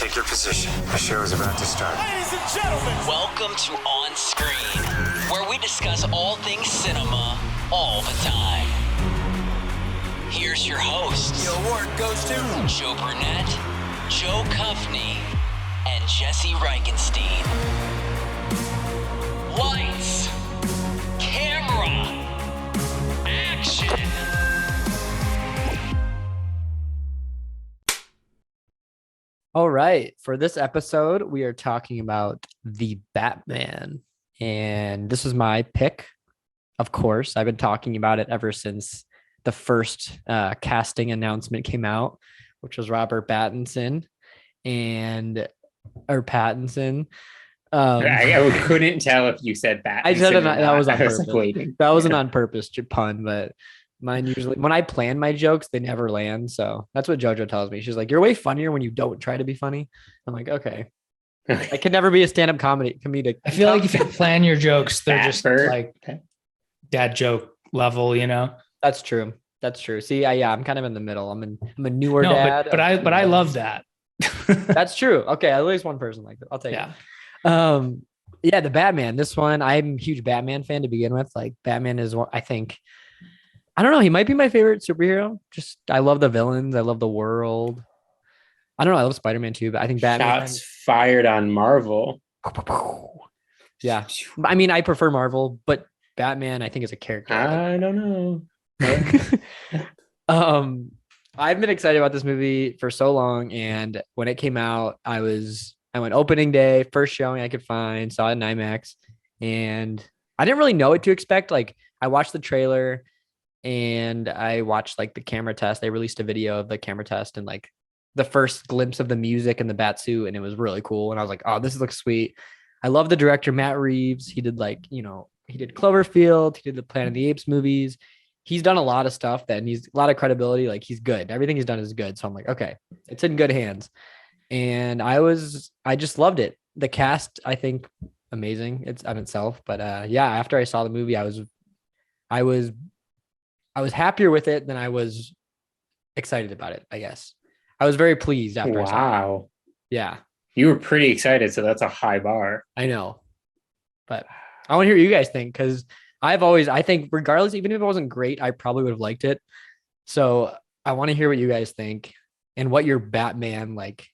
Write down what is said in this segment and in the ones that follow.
Take your position. The show is about to start. Ladies and gentlemen, welcome to On Screen, where we discuss all things cinema all the time. Here's your hosts. the award goes to Joe Brunett, Joe Cuffney, and Jesse Reichenstein. Lights, camera, action. All right. For this episode, we are talking about The Batman. And this was my pick. Of course, I've been talking about it ever since the first casting announcement came out, which was Robert Pattinson. I couldn't tell if you said Batman. I said that was on purpose. Waiting. That wasn't on purpose, pun, but mine usually, when I plan my jokes, they never land. So that's what JoJo tells me. She's like, "You're way funnier when you don't try to be funny." I'm like, okay. I could never be a stand-up comedic. I feel like if you plan your jokes, they're just Batford. like dad joke level, you know? That's true. See, I'm kind of in the middle. I'm a newer No, dad. but I love that. That's true. Okay, at least one person like that. I'll take Yeah. it. Yeah, the Batman. This one, I'm a huge Batman fan to begin with. Like, Batman is one, I think. I don't know. He might be my favorite superhero. Just, I love the villains. I love the world. I don't know. I love Spider-Man too, but I think Batman. Shots fired on Marvel. Yeah. I mean, I prefer Marvel, but Batman, I think, is a character. I don't know. I've been excited about this movie for so long, and when it came out, I went opening day, first showing I could find, saw it in IMAX, and I didn't really know what to expect. Like, I watched the trailer and I watched like the camera test. They released a video of the camera test and like the first glimpse of the music and the bat suit, and it was really cool. And I was like, oh, this looks sweet. I love the director, Matt Reeves. He did he did Cloverfield. He did the Planet of the Apes movies. He's done a lot of stuff and he's a lot of credibility. Like, he's good. Everything he's done is good. So I'm like, okay, it's in good hands. And I just loved it. The cast, I think, amazing. It's on itself. But yeah, after I saw the movie, I was happier with it than I was excited about it, I guess. I was very pleased after I saw it. Wow. Yeah. You were pretty excited, so that's a high bar. I know. But I want to hear what you guys think, because I think regardless, even if it wasn't great, I probably would have liked it. So I want to hear what you guys think and what your Batman, like,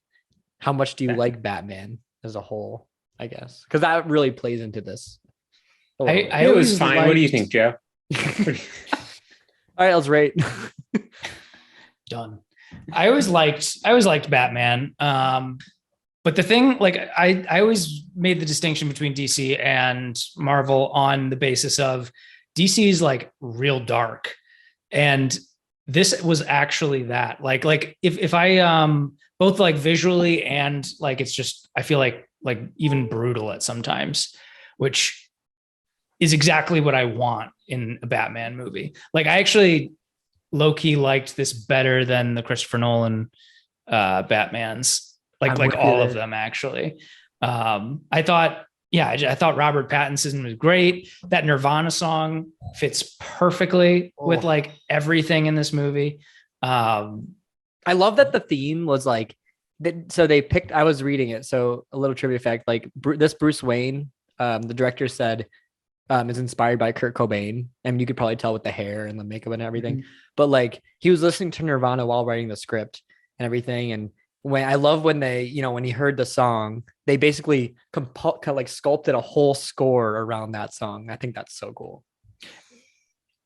how much do you like Batman as a whole, I guess? Because that really plays into this. It was fine. What do you think, Joe? All right, let's rate. Done. I always liked Batman. But the thing, like, I always made the distinction between DC and Marvel on the basis of DC is like real dark. And this was actually that. Like if I both like visually and like, it's just, I feel like even brutal at sometimes, which is exactly what I want in a Batman movie. Like, I actually low-key liked this better than the Christopher Nolan Batmans. Like all of them, actually. I thought Robert Pattinson was great. That Nirvana song fits perfectly with like everything in this movie. I love that the theme was like, so they picked, I was reading it. So a little trivia fact, like this Bruce Wayne, the director said, is inspired by Kurt Cobain. I mean, you could probably tell with the hair and the makeup and everything, but like he was listening to Nirvana while writing the script and everything. And when they, when he heard the song, they basically sculpted a whole score around that song. I think that's so cool.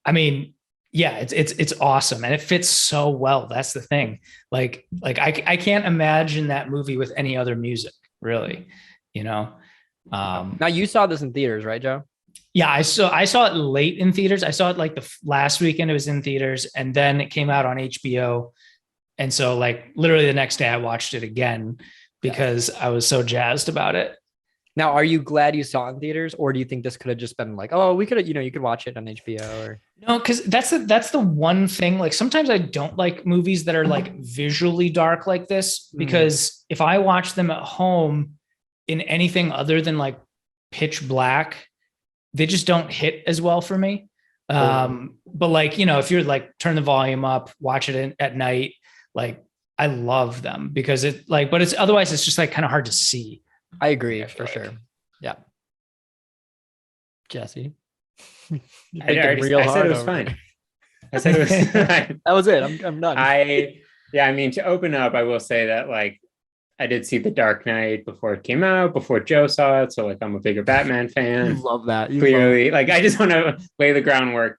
I mean, yeah, it's awesome. And it fits so well. That's the thing. Like I can't imagine that movie with any other music, really, Now you saw this in theaters, right, Joe? Yeah, I saw it late in theaters. I saw it like the last weekend it was in theaters, and then it came out on HBO. And so like literally the next day I watched it again because I was so jazzed about it. Now, are you glad you saw it in theaters, or do you think this could have just been like, oh, we could have, you could watch it on HBO or? No, because that's the one thing. Like, sometimes I don't like movies that are like visually dark like this, because if I watch them at home in anything other than like pitch black, they just don't hit as well for me. But like, if you're like, turn the volume up, watch it at night, like I love them because it like, but it's otherwise it's just like kind of hard to see. I agree for sure. Yeah. Jesse. I said it was fine. I said it was fine. That was it. I'm done. I mean, to open up, I will say that like I did see The Dark Knight before it came out, before Joe saw it. So like I'm a bigger Batman fan. You love that. Clearly, like I just want to lay the groundwork.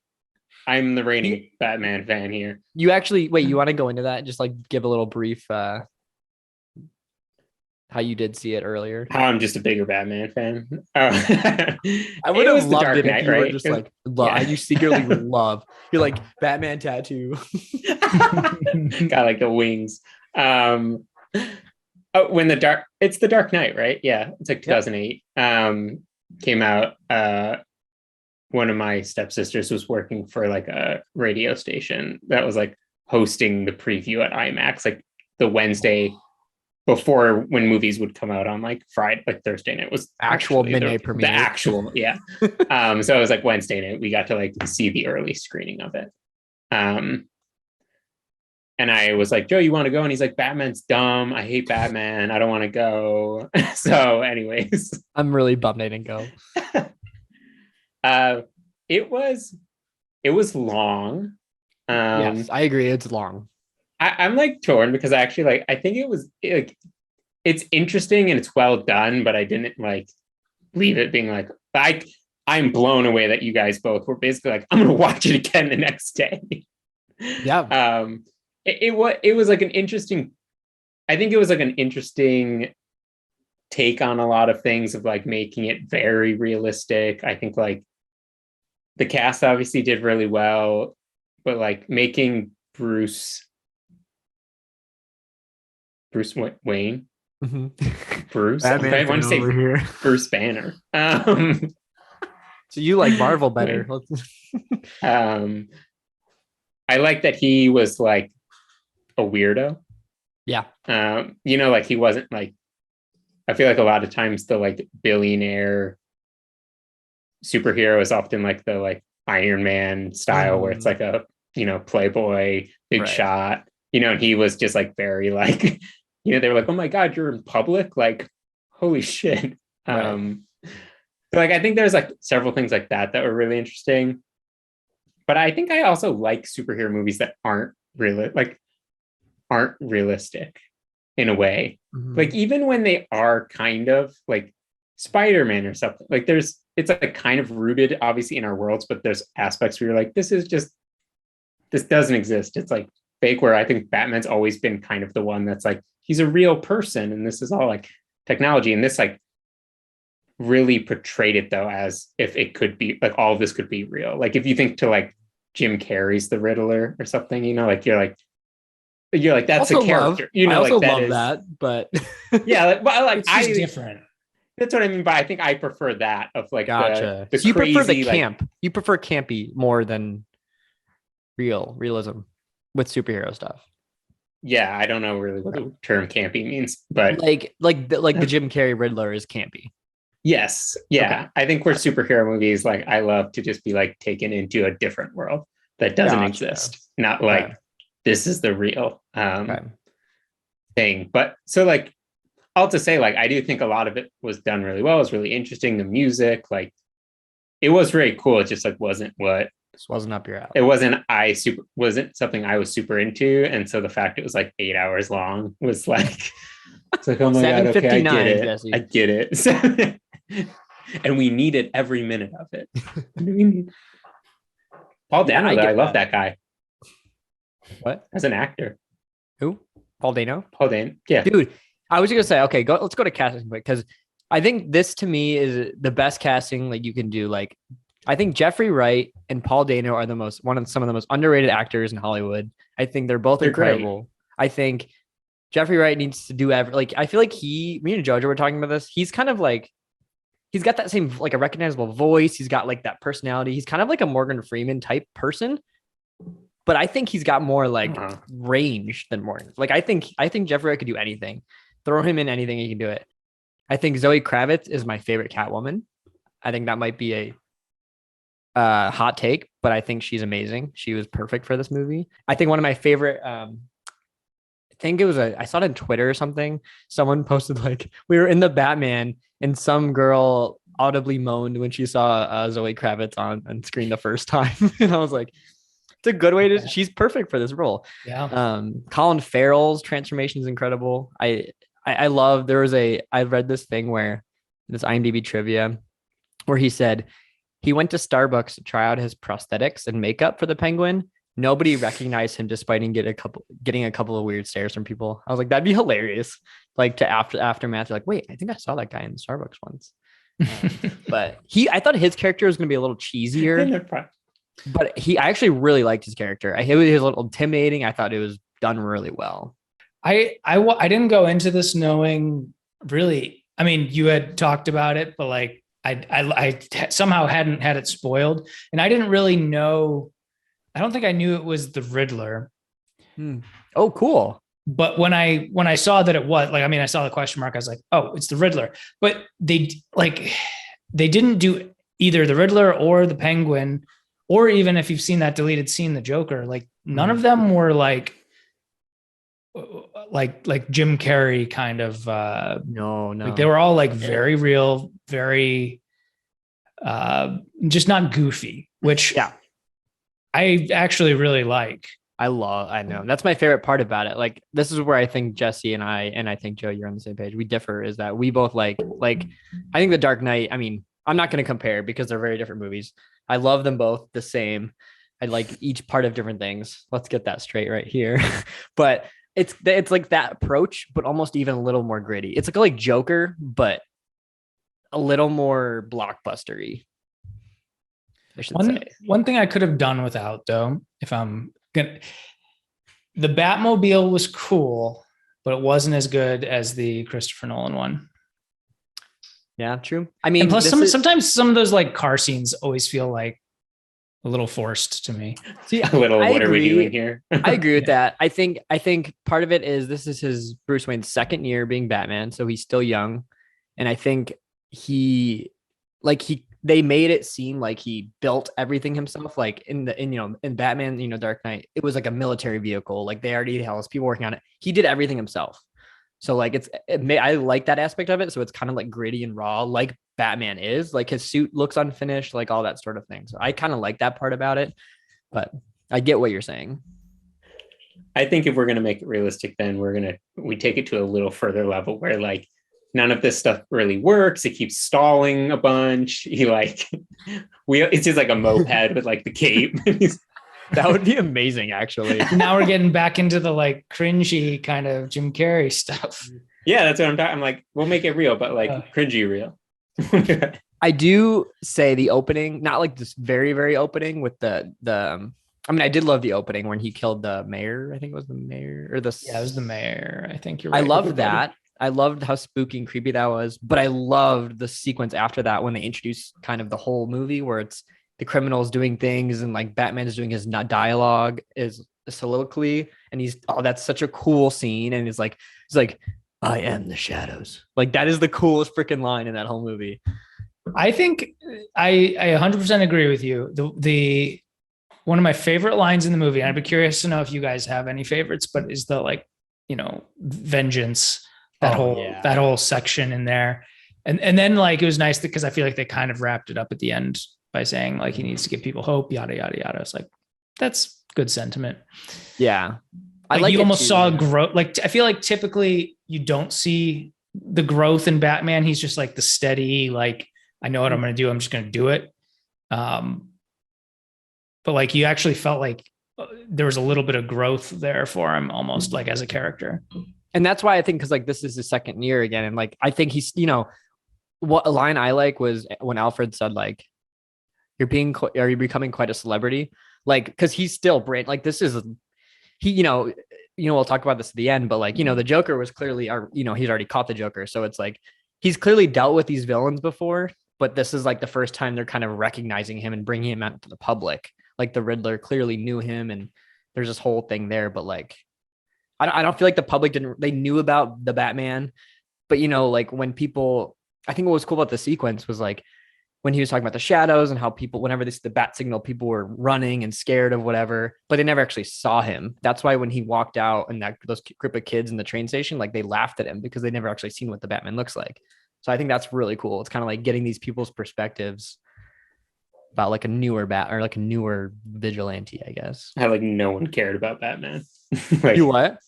I'm the reigning Batman fan here. You actually wait, you want to go into that? Just like give a little brief how you did see it earlier. How I'm just a bigger Batman fan. I would have loved it if you were just like, you secretly love. You're like Batman tattoo. Got like the wings. When it's The Dark Knight, right? Yeah, it's like 2008. Came out. One of my stepsisters was working for like a radio station that was like hosting the preview at IMAX, like the Wednesday before when movies would come out on like Friday, like Thursday night was actual midnight premiere. The actual, yeah. So it was like Wednesday night. We got to like see the early screening of it. And I was like, Joe, you want to go? And he's like, Batman's dumb. I hate Batman. I don't want to go. So anyways. I'm really bummed I didn't go. It was long. Yes, I agree. It's long. I'm like torn because I actually like, I think it was like, it's interesting and it's well done, but I didn't like leave it being like, I'm blown away that you guys both were basically like, I'm going to watch it again the next day. Yeah. It was like an interesting, I think it was like an interesting take on a lot of things of like making it very realistic. I think like the cast obviously did really well, but like making Bruce Wayne, Bruce, I want to say here. Bruce Banner. So you like Marvel better. I like that he was like a weirdo. Yeah. Like he wasn't like, I feel like a lot of times the like billionaire superhero is often like the like Iron Man style where it's like a, playboy, big shot, and he was just like very like, they were like, oh my God, you're in public. Like, holy shit. Right. So like, I think there's like several things like that were really interesting, but I think I also like superhero movies that aren't realistic in a way. Like even when they are kind of like Spider-Man or something, like it's like kind of rooted obviously in our worlds, but there's aspects where you're like, this doesn't exist. It's like fake, where I think Batman's always been kind of the one that's like, he's a real person and this is all like technology. And this like really portrayed it though, as if it could be like, all of this could be real. Like if you think to like Jim Carrey's the Riddler or something, you're like, that's a character. I also love that, but yeah, like it's just different. That's what I mean. But I think I prefer that of like gotcha. the so you crazy, prefer the like, camp. You prefer campy more than realism with superhero stuff. Yeah, I don't know really what the term campy means, but like the Jim Carrey Riddler is campy. Yes, yeah. Okay. I think we're superhero movies. Like I love to just be like taken into a different world that doesn't exist. Not like this is the real thing. But so like, all to say, like, I do think a lot of it was done really well. It was really interesting. The music, like, it was very cool. It just like wasn't up your alley. It wasn't something I was super into. And so the fact it was like 8 hours long was like, it's like, oh my God, okay, I get it. Jesse. I get it. And we needed every minute of it. Paul Dano, I love that guy. What? As an actor. Who? Paul Dano? Paul Dano. Yeah. Dude, I was going to say, okay, let's go to casting quick, because I think this to me is the best casting like you can do. Like, I think Jeffrey Wright and Paul Dano are some of the most underrated actors in Hollywood. I think they're both incredible. Great. I think Jeffrey Wright needs to do I feel like me and Jojo were talking about this. He's kind of like, he's got that same, like a recognizable voice. He's got like that personality. He's kind of like a Morgan Freeman type person, but I think he's got more like range than Morgan. Like, I think Jeffrey Wright could do anything. Throw him in anything, he can do it. I think Zoe Kravitz is my favorite Catwoman. I think that might be a hot take, but I think she's amazing. She was perfect for this movie. I think one of my favorite think I saw it on Twitter or something. Someone posted like we were in the Batman and some girl audibly moaned when she saw Zoe Kravitz on screen the first time. And I was like, it's a good way to, she's perfect for this role. Yeah. Colin Farrell's transformation is incredible. I love, I read this thing where this IMDb trivia where he said he went to Starbucks to try out his prosthetics and makeup for the Penguin. Nobody recognized him despite him getting a couple of weird stares from people. I was like, that'd be hilarious. Like to aftermath, you're like, wait, I think I saw that guy in the Starbucks once. But I thought his character was going to be a little cheesier. But I actually really liked his character. He was a little intimidating. I thought it was done really well. I didn't go into this knowing really. I mean, you had talked about it, but like I somehow hadn't had it spoiled, and I didn't really know. I don't think I knew it was the Riddler. Oh, cool. But when I saw that it was, like, I mean, I saw the question mark. I was like, oh, it's the Riddler. But they didn't do either the Riddler or the Penguin, or even if you've seen that deleted scene, the Joker. Like none of them were like Jim Carrey kind of. No. Like they were all like very real, very just not goofy, which I actually really like. I know. That's my favorite part about it. Like, this is where I think Jesse and I think Joe, you're on the same page. We differ is that we both like, I think The Dark Knight, I mean, I'm not going to compare because they're very different movies. I love them both the same. I like each part of different things. Let's get that straight right here. But it's like that approach, but almost even a little more gritty. It's like Joker, but a little more blockbustery. One thing I could have done without, though, if I'm gonna, the Batmobile was cool, but it wasn't as good as the Christopher Nolan one. Yeah, true. I mean, and plus sometimes some of those like car scenes always feel like a little forced to me. See, what are we doing here? I agree with that. I think part of it is this is his Bruce Wayne's second year being Batman, so he's still young, and I think they made it seem like he built everything himself. Like in Batman, Dark Knight, it was like a military vehicle. Like they already had people working on it. He did everything himself. So like I like that aspect of it. So it's kind of like gritty and raw, like Batman is. Like his suit looks unfinished, like all that sort of thing. So I kind of like that part about it. But I get what you're saying. I think if we're gonna make it realistic, then we take it to a little further level where like none of this stuff really works. It keeps stalling a bunch. It's just like a moped with like the cape. That would be amazing, actually. Now we're getting back into the like cringy kind of Jim Carrey stuff. Yeah, that's what I'm talking. I'm like, we'll make it real, but like cringy real. I do say the opening, not like this very, very opening with the. I mean, I did love the opening when he killed the mayor. I think it was the mayor or the. Yeah, it was the mayor. I think you're right. I loved that. I loved how spooky and creepy that was, but I loved the sequence after that when they introduced kind of the whole movie where it's the criminals doing things and like Batman is doing his dialogue, is soliloquy, and that's such a cool scene. And he's like, I am the shadows. Like that is the coolest freaking line in that whole movie. I think I 100% agree with you. The one of my favorite lines in the movie, and I'd be curious to know if you guys have any favorites, but is the like, vengeance. That whole section in there. And then like, it was nice because I feel like they kind of wrapped it up at the end by saying like, he needs to give people hope, yada, yada, yada. It's like, that's good sentiment. Yeah. Like you almost saw growth. Like, I feel like typically you don't see the growth in Batman. He's just like the steady, like, I know what I'm going to do. I'm just going to do it. But like, you actually felt like there was a little bit of growth there for him almost like as a character. And that's why I think, because like this is his second year again. And like, I think he's, what a line I like was when Alfred said, like, are you becoming quite a celebrity? Like, because he's still brand, like this is, we'll talk about this at the end, but like, the Joker was clearly, he's already caught the Joker. So it's like, he's clearly dealt with these villains before, but this is like the first time they're kind of recognizing him and bringing him out to the public. Like the Riddler clearly knew him and there's this whole thing there, but like, I don't feel like the public they knew about the Batman, but like when people, I think what was cool about the sequence was like when he was talking about the shadows and how people, whenever they see the bat signal, people were running and scared of whatever, but they never actually saw him. That's why when he walked out and those group of kids in the train station, like they laughed at him because they never actually seen what the Batman looks like. So I think that's really cool. It's kind of like getting these people's perspectives about like a newer bat or like a newer vigilante, I guess. How like no one cared about Batman. Like, You what?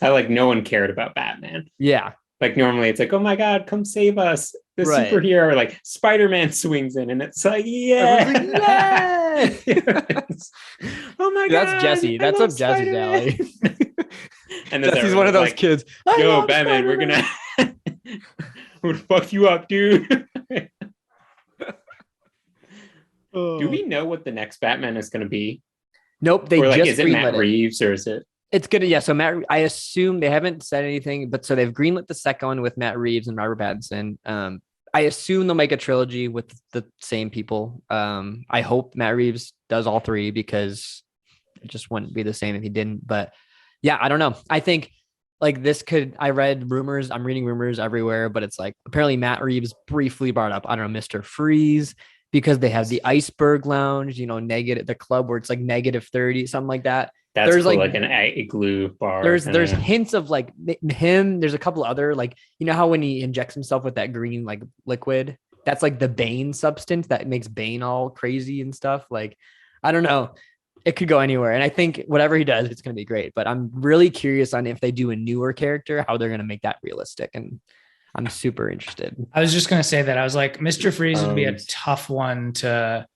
How like no one cared about Batman. Yeah. Like normally it's like, oh my God, come save us. The Right. superhero, or like Spider-Man swings in and it's like, yeah. Like, Yes. Oh my God. That's Jesse. That's up Jesse's alley. And Jesse's one of those like, kids. Yo, Batman, we're gonna fuck you up, dude. Do we know what the next Batman is going to be? Nope. They or like, just is it Matt Reeves or is it? It's good. Yeah. So I assume they haven't said anything, but so they've greenlit the second one with Matt Reeves and Robert Pattinson. I assume they'll make a trilogy with the same people. I hope Matt Reeves does all three because it just wouldn't be the same if he didn't. But yeah, I don't know. I think like I read rumors. I'm reading rumors everywhere, but it's like apparently Matt Reeves briefly brought up, I don't know, Mr. Freeze, because they have the Iceberg Lounge, negative, the club where it's like -30, something like that. That's there's cool, like an igloo bar. There's hints of like him. There's a couple other like, how when he injects himself with that green like liquid, that's like the Bane substance that makes Bane all crazy and stuff. Like, I don't know. It could go anywhere. And I think whatever he does, it's going to be great. But I'm really curious on if they do a newer character, how they're going to make that realistic. And I'm super interested. I was just going to say that. I was like, Mr. Freeze would be a tough one to.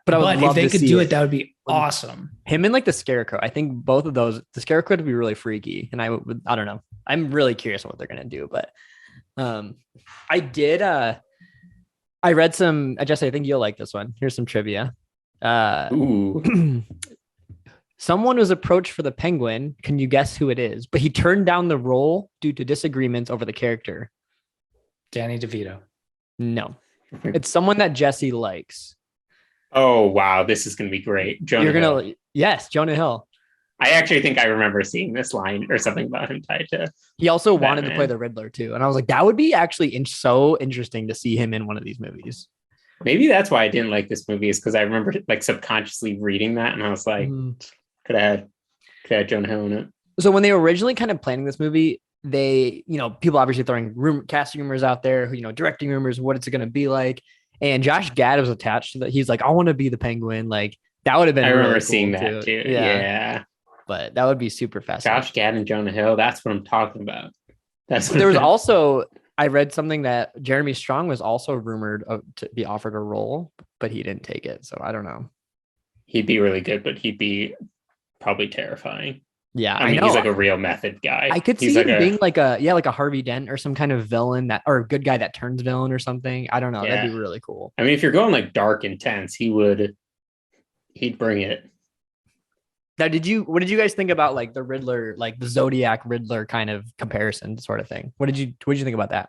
But if they could do it, that would be awesome. Him and like the Scarecrow. I think both of those, the Scarecrow would be really freaky. And I don't know. I'm really curious on what they're going to do. But I read some, Jesse, I think you'll like this one. Here's some trivia. Someone was approached for the Penguin. Can you guess who it is? But he turned down the role due to disagreements over the character. Danny DeVito. No, it's someone that Jesse likes. Oh, wow. This is going to be great. Jonah Hill. Yes, Jonah Hill. I actually think I remember seeing this line or something about him tied to. He also Batman. wanted to play the Riddler too. And I was like, that would be actually so interesting to see him in one of these movies. Maybe that's why I didn't like this movie, is because I remember like subconsciously reading that. And I was like, could I have Jonah Hill in it? So when they were originally kind of planning this movie, they, people obviously throwing casting rumors out there, directing rumors, what it's going to be like. And Josh Gad was attached to that. He's like, I want to be the Penguin. Like that would have been. I remember really seeing cool that too. Yeah. But that would be super fascinating. Josh Gad and Jonah Hill. That's what I'm talking about. There was also, I read something that Jeremy Strong was also rumored to be offered a role, but he didn't take it. So I don't know. He'd be really good, but he'd be probably terrifying. Yeah, I mean, he's like a real method guy. I could see him being like a Harvey Dent or some kind of villain or a good guy that turns villain or something. I don't know. Yeah. That'd be really cool. I mean, if you're going like dark intense, he'd bring it. Now, what did you guys think about like the Riddler, like the Zodiac Riddler kind of comparison sort of thing? What did you think about that?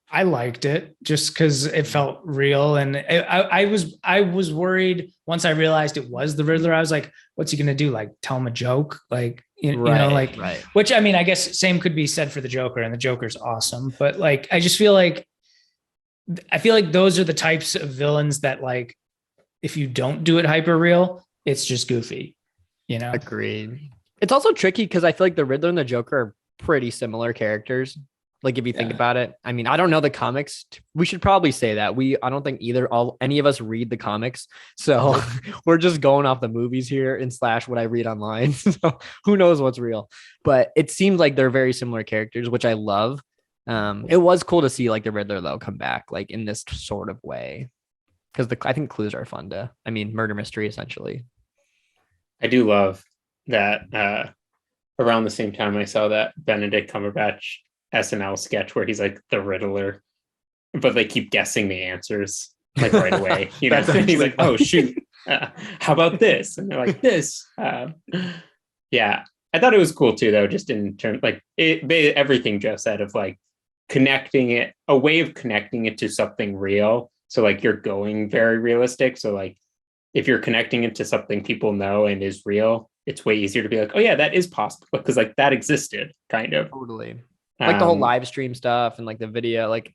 I liked it just because it felt real. And I was worried once I realized it was the Riddler. I was like, what's he going to do? Like tell him a joke? Like, right. Which, I mean, I guess same could be said for the Joker, and the Joker's awesome. But like, I feel like those are the types of villains that like, if you don't do it hyper real, it's just goofy, Agreed. It's also tricky because I feel like the Riddler and the Joker are pretty similar characters. Like if you think about it, I mean, I don't know the comics. We should probably say that I don't think any of us read the comics. So we're just going off the movies here and / what I read online. So who knows what's real, but it seems like they're very similar characters, which I love. It was cool to see like the Riddler though, come back like in this sort of way. Cause I think clues are fun murder mystery essentially. I do love that. Around the same time I saw that Benedict Cumberbatch SNL sketch where he's like the Riddler, but they keep guessing the answers like right away. He's like, oh shoot, how about this? And they're like this. Yeah, I thought it was cool too, though, just in terms like everything Joe said of like connecting it, a way of connecting it to something real. So like you're going very realistic. So like if you're connecting it to something people know and is real, it's way easier to be like, oh yeah, that is possible because like that existed kind of. Totally. Like the whole live stream stuff and like the video, like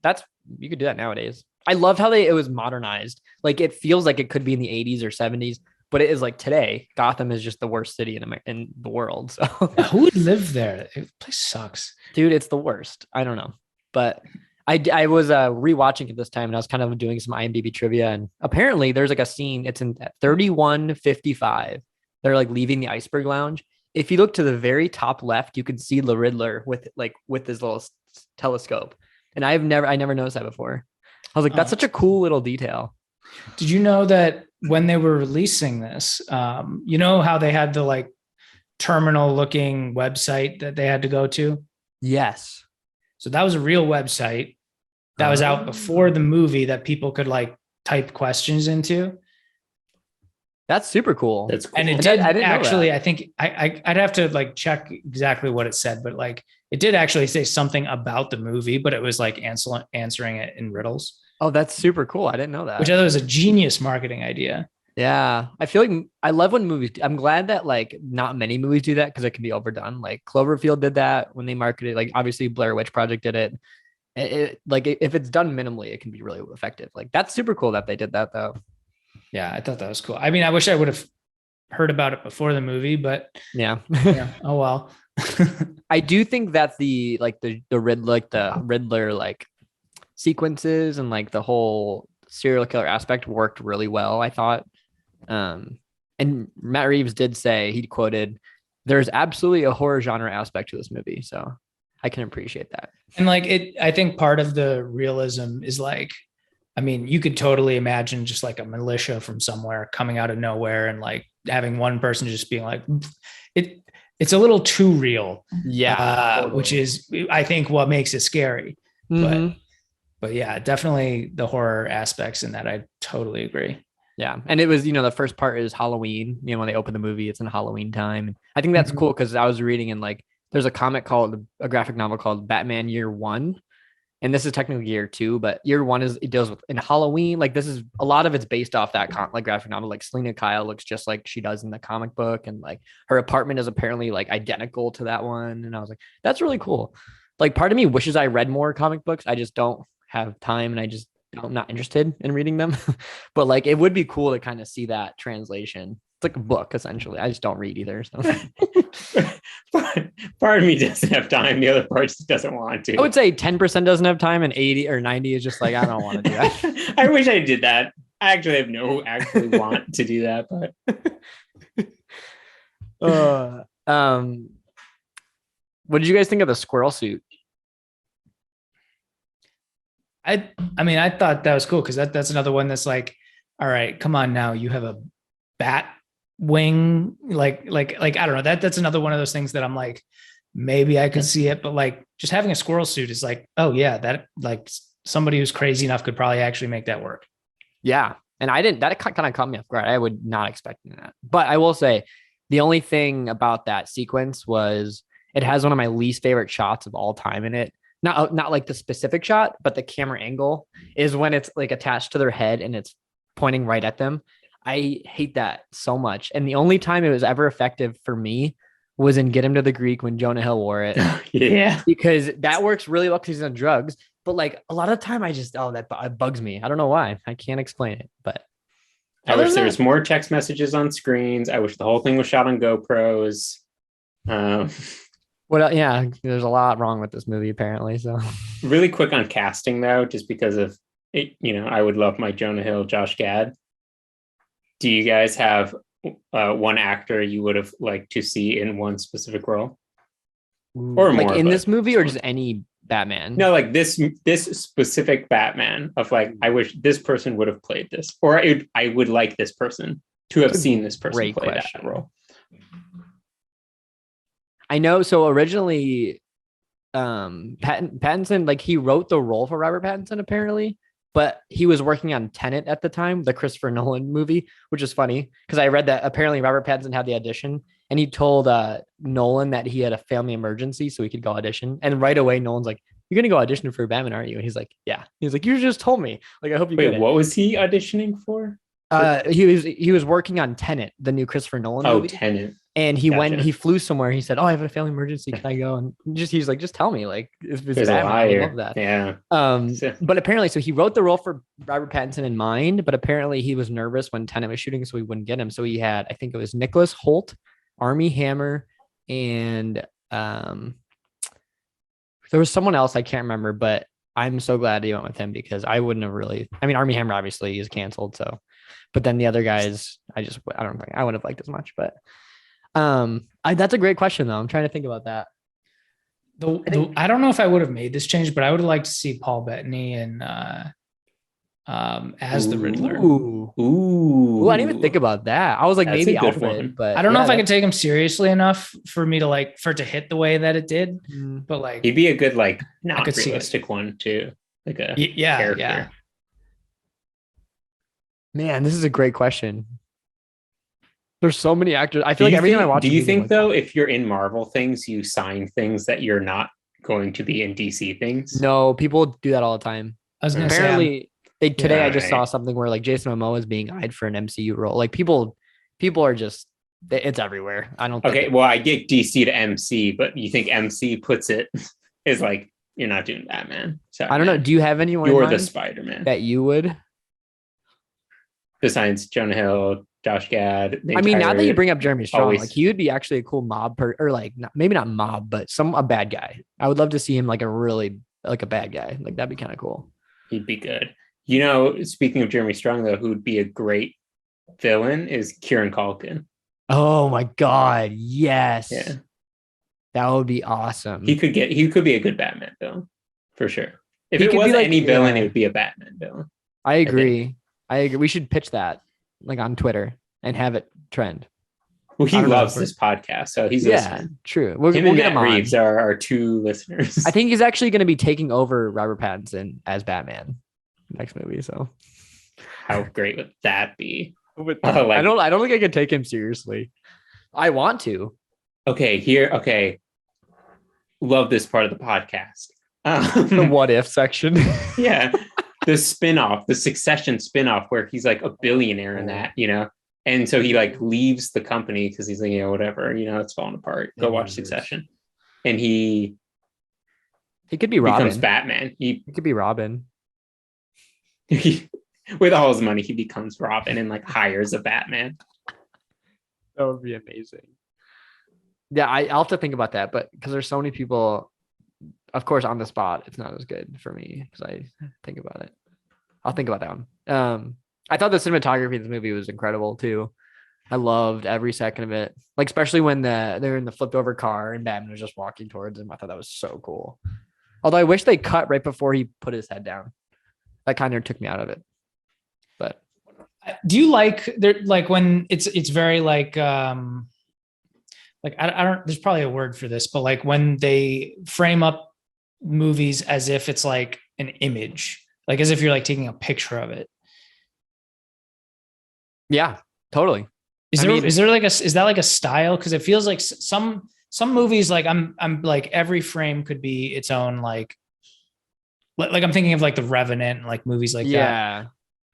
you could do that nowadays. I love how it was modernized. Like it feels like it could be in the 80s or 70s, but it is like today. Gotham is just the worst city in the world. So Who would live there? The place sucks. dude, it's the worst. I don't know, but I was rewatching it this time, and I was kind of doing some IMDb trivia, and apparently there's like a scene. It's in 31:55. They're like leaving the Iceberg Lounge. If you look to the very top left, you can see the Riddler with his little telescope, and I never noticed that before. I was like, that's such a cool little detail. Did you know that when they were releasing this, you know how they had the like terminal looking website that they had to go to? Yes. So that was a real website that was out before the movie that people could like type questions into. That's super cool. That's cool. And it did I didn't know actually, that. I think I'd have to like check exactly what it said, but like it did actually say something about the movie, but it was like answering it in riddles. Oh, that's super cool. I didn't know that. Which I thought was a genius marketing idea. Yeah. I feel like I love when movies, I'm glad that like not many movies do that because it can be overdone. Like Cloverfield did that when they marketed, like obviously Blair Witch Project did it. Like if it's done minimally, it can be really effective. Like that's super cool that they did that though. Yeah, I thought that was cool. I mean, I wish I would have heard about it before the movie, but yeah. Oh well. I do think that the Riddler like sequences and like the whole serial killer aspect worked really well, I thought. And Matt Reeves did say, he quoted, "There's absolutely a horror genre aspect to this movie." So I can appreciate that. And like I think part of the realism is like, I mean, you could totally imagine just like a militia from somewhere coming out of nowhere and like having one person just being like, it's a little too real. Yeah. Totally. Which is, I think, what makes it scary. Mm-hmm. But yeah, definitely the horror aspects in that. I totally agree. Yeah. And it was, the first part is Halloween. When they open the movie, it's in Halloween time. And I think that's cool because I was reading and like, there's a graphic novel called Batman Year One. And this is technically year 2, but year 1 it deals with in Halloween. Like this is a lot of it's based off that like graphic novel. Like Selena Kyle looks just like she does in the comic book. And like her apartment is apparently like identical to that one. And I was like, that's really cool. Like part of me wishes I read more comic books. I just don't have time and I'm not interested in reading them. But like, it would be cool to kind of see that translation. It's like a book essentially. I just don't read either. So part of me doesn't have time. The other part just doesn't want to. I would say 10% doesn't have time and 80 or 90 is just like, I don't want to do that. I wish I did that. I actually have no want to do that, but what did you guys think of the squirrel suit? I mean, I thought that was cool because that's another one that's like, all right, come on now, you have a bat wing, like I don't know, that's another one of those things that I'm like, maybe I could see it, but like just having a squirrel suit is like, oh yeah, that like somebody who's crazy enough could probably actually make that work. Yeah, and that kind of caught me off guard. I would not expect that, but I will say the only thing about that sequence was it has one of my least favorite shots of all time in it. Not like the specific shot, but the camera angle is when it's like attached to their head and it's pointing right at them. I hate that so much. And the only time it was ever effective for me was in Get Him to the Greek when Jonah Hill wore it. Yeah. Because that works really well because he's on drugs. But like a lot of the time that bugs me. I don't know why. I can't explain it. But I wish there was more text messages on screens. I wish the whole thing was shot on GoPros. Well, yeah, there's a lot wrong with this movie apparently. So really quick on casting though, just because of it, I would love my Jonah Hill, Josh Gad. Do you guys have one actor you would have liked to see in one specific role, or like more? In this movie, or just any Batman? No, like this specific Batman. Of like, I wish this person would have played this, or I would like this person to have seen this person play that role. I know. So originally, Pattinson, like he wrote the role for Robert Pattinson apparently, but he was working on Tenet at the time, the Christopher Nolan movie, which is funny because I read that apparently Robert Pattinson had the audition and he told Nolan that he had a family emergency so he could go audition. And right away, Nolan's like, "You're going to go audition for Batman, aren't you?" And he's like, "Yeah." He's like, "You just told me. Like, I hope you get it." What was he auditioning for? He was working on Tenet, the new Christopher Nolan movie. Tenet. And he Gotcha. he flew somewhere. He said, "Oh, I have a family emergency. Can I go?" And he's like, "Just tell me." Like, if it's There's a Batman, I would liar. love that. Yeah. But apparently, so he wrote the role for Robert Pattinson in mind, but apparently he was nervous when Tenet was shooting, so he wouldn't get him. So he had, I think it was Nicholas Hoult, Armie Hammer, and there was someone else I can't remember, but I'm so glad he went with him because I wouldn't have really. I mean, Armie Hammer obviously is canceled, so. But then the other guys, I don't think I would have liked as much. But that's a great question though. I'm trying to think about that. I don't know if I would have made this change, but I would have liked to see Paul Bettany and as the Riddler. Ooh, I didn't even think about that. I was like, That's maybe a good Alfred, one. but I don't know if I could take him seriously enough for me to for it to hit the way that it did. But like, he'd be a good not could see realistic one too, like a yeah. character. Man, this is a great question. There's so many actors. I feel like every time I watch. Do you think though, if you're in Marvel things, you sign things that you're not going to be in DC things? No, people do that all the time. I was gonna Apparently, today I just right. saw something where like Jason Momoa is being eyed for an MCU role. Like people are just, it's everywhere. I don't. Okay, well, I get DC to MC, but you think MC puts it is like you're not doing Batman. Sorry, I don't know. Do you have anyone? You're the Spider-Man that you would. Besides Jonah Hill, Josh Gad. I mean, now that you bring up Jeremy Strong, always- like he would be actually a cool mob or like maybe not mob, but a bad guy. I would love to see him like a bad guy. Like that'd be kind of cool. He'd be good. You know, speaking of Jeremy Strong, though, who would be a great villain is Kieran Culkin. Oh my God. Yes. Yeah. That would be awesome. He could be a good Batman villain for sure. If He it could was be like- any villain, yeah. it would be a Batman villain. I agree. We should pitch that like on Twitter and have it trend. Well, he I don't know loves if this podcast, so he's listening. True. We'll Him get and him Matt on. Reeves are our two listeners. I think he's actually going to be taking over Robert Pattinson as Batman next movie. So How great would that be? I don't think I can take him seriously. I want to. Okay. Love this part of the podcast. The what if section. Yeah. The spinoff, the Succession spinoff, where he's like a billionaire in that, and so he like leaves the company because he's like, whatever, it's falling apart. Go watch Succession, and he could be Robin. becomes Batman. He could be Robin. With all his money, he becomes Robin and like hires a Batman. That would be amazing. Yeah, I'll have to think about that, but because there's so many people, of course, on the spot, it's not as good for me because I think about it. I'll think about that one. I thought the cinematography of the movie was incredible too. I loved every second of it. Like especially when they're in the flipped over car and Batman was just walking towards him. I thought that was so cool. Although I wish they cut right before he put his head down. That kind of took me out of it. But do you like when it's very I don't, there's probably a word for this, but like when they frame up movies as if it's like an image, like as if you're like taking a picture of it. Yeah, totally. Is that like a style? Cause it feels like some movies, like I'm like every frame could be its own, like I'm thinking of like The Revenant and like movies like that. Yeah.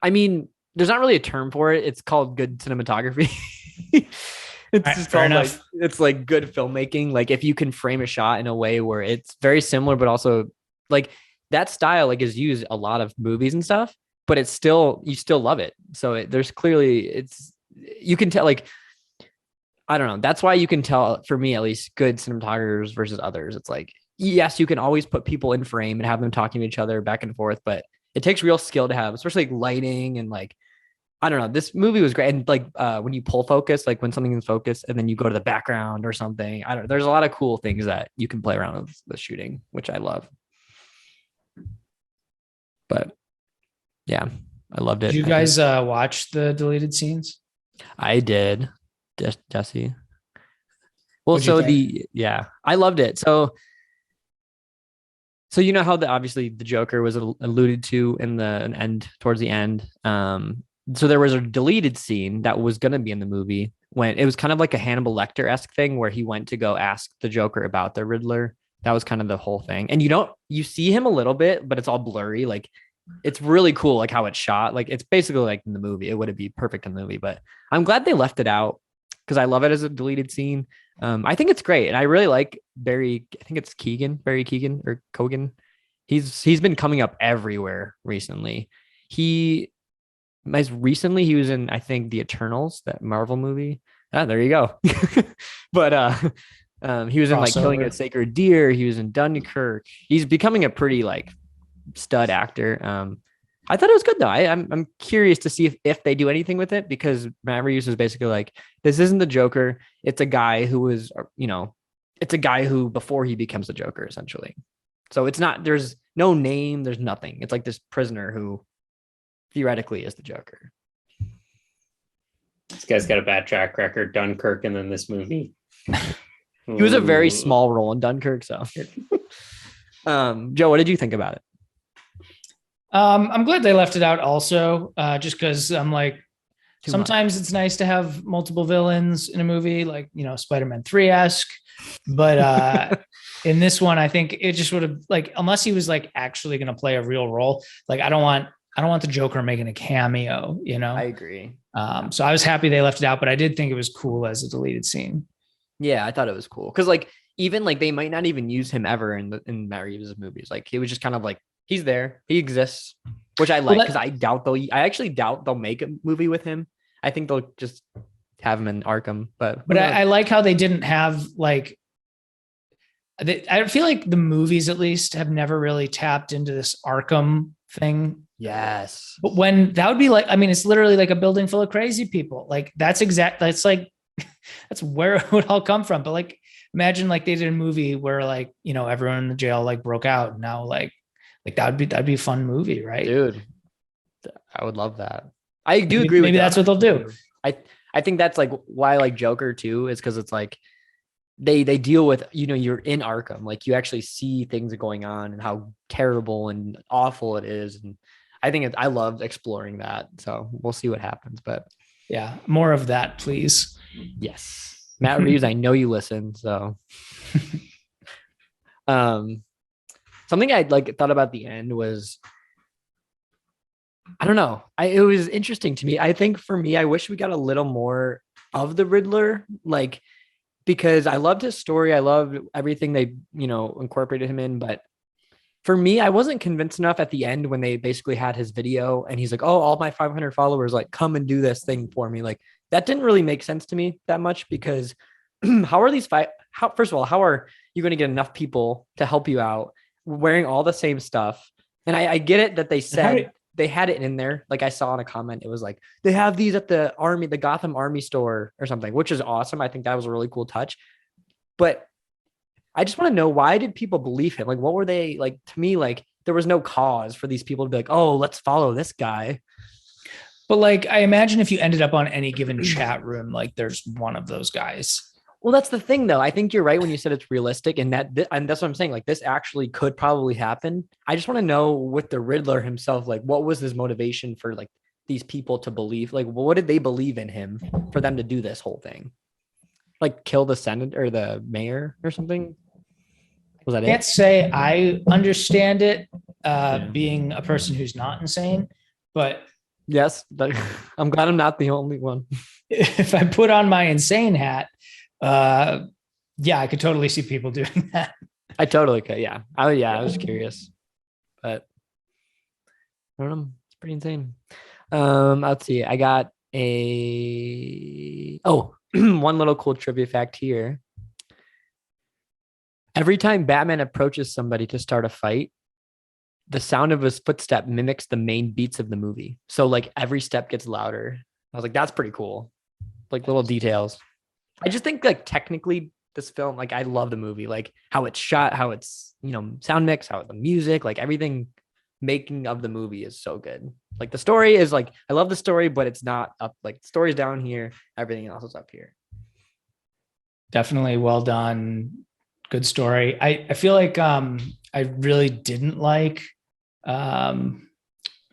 I mean, there's not really a term for it. It's called good cinematography. It's right, just fair called enough. it's like good filmmaking. Like if you can frame a shot in a way where it's very similar, but also like that style like is used a lot of movies and stuff, but you still love it. So there's clearly you can tell, like, I don't know. That's why you can tell, for me at least, good cinematographers versus others. It's like, yes, you can always put people in frame and have them talking to each other back and forth, but it takes real skill to have, especially like lighting and like, I don't know. This movie was great. And like when you pull focus, like when something is focused and then you go to the background or something, I don't know. There's a lot of cool things that you can play around with the shooting, which I love. But yeah, I loved it. Did you guys watch the deleted scenes? I did, Jesse. Well, What'd you so I loved it. So you know how obviously the Joker was alluded to in the end, towards the end. So there was a deleted scene that was going to be in the movie when it was kind of like a Hannibal Lecter-esque thing where he went to go ask the Joker about the Riddler. That was kind of the whole thing. And you see him a little bit, but it's all blurry. Like it's really cool, like how it's shot. Like it's basically like in the movie. It would be perfect in the movie, but I'm glad they left it out because I love it as a deleted scene. I think it's great, and I really like Barry. I think it's Barry Keoghan or Kogan. He's been coming up everywhere recently. He was in, I think, the Eternals, that Marvel movie. Ah, there you go. But he was in like Killing a Sacred Deer. He was in Dunkirk. He's becoming a pretty like stud actor. I thought it was good though. I'm curious to see if they do anything with it, because Matt Reeves was basically like, this isn't the Joker. It's a guy who was, it's a guy who before he becomes the Joker, essentially. So it's not, there's no name, there's nothing. It's like this prisoner who theoretically is the Joker. This guy's got a bad track record, Dunkirk, and then this movie. He was a very small role in Dunkirk. So, Joe, what did you think about it? I'm glad they left it out also, just because I'm like, sometimes it's nice to have multiple villains in a movie, like, Spider-Man 3-esque. But in this one, I think it just would have, like, unless he was like actually going to play a real role, like, I don't want the Joker making a cameo, I agree. So I was happy they left it out, but I did think it was cool as a deleted scene. Yeah, I thought it was cool. Cause like, even like they might not even use him ever in Matt Reeves' movies. Like, it was just kind of like, he's there, he exists, which I like, because I actually doubt they'll make a movie with him. I think they'll just have him in Arkham, but I like how they didn't have like, I feel like the movies at least have never really tapped into this Arkham thing. Yes. But when that would be like, I mean, it's literally like a building full of crazy people. Like that's like, that's where it would all come from. But like, imagine like they did a movie where like, everyone in the jail like broke out. And now like that'd be a fun movie, right? Dude, I would love that. I do agree with maybe that's what they'll do. I think that's like why I like Joker too, is because it's like they deal with, you're in Arkham, like you actually see things going on and how terrible and awful it is. And I think I loved exploring that. So we'll see what happens, but yeah, more of that, please. Yes. Matt Reeves, I know you listen. So something I like thought about the end was, I don't know. It was interesting to me. I think for me, I wish we got a little more of the Riddler, like, because I loved his story. I loved everything they, incorporated him in. But for me, I wasn't convinced enough at the end when they basically had his video and he's like, oh, all my 500 followers, like, come and do this thing for me. Like, that didn't really make sense to me that much, because how are these first of all, how are you going to get enough people to help you out wearing all the same stuff? And I get it that they said they had it in there. Like I saw in a comment, it was like, they have these at the Gotham Army store or something, which is awesome. I think that was a really cool touch. But I just want to know, why did people believe him? Like, what were they like? To me, like, there was no cause for these people to be like, oh, let's follow this guy. But like, I imagine if you ended up on any given chat room, like there's one of those guys. Well, that's the thing, though. I think you're right when you said it's realistic, and that's what I'm saying. Like, this actually could probably happen. I just want to know with the Riddler himself, like, what was his motivation for like these people to believe? Like, what did they believe in him for them to do this whole thing? Like, kill the Senate or the mayor or something? Was that it? I can't say I understand it, being a person who's not insane, but yes, but I'm glad I'm not the only one. If I put on my insane hat, yeah, I could totally see people doing that. I totally could. Yeah. I was curious, but I don't know. It's pretty insane. Let's see. I got one little cool trivia fact here. Every time Batman approaches somebody to start a fight, the sound of his footstep mimics the main beats of the movie. So like every step gets louder. I was like, that's pretty cool. Like little details. I just think like technically this film, like I love the movie, like how it's shot, how it's, sound mix, how the music, like everything making of the movie is so good. Like the story is like, I love the story, but it's not up, like the story's down here. Everything else is up here. Definitely well done. Good story. I feel like I really didn't like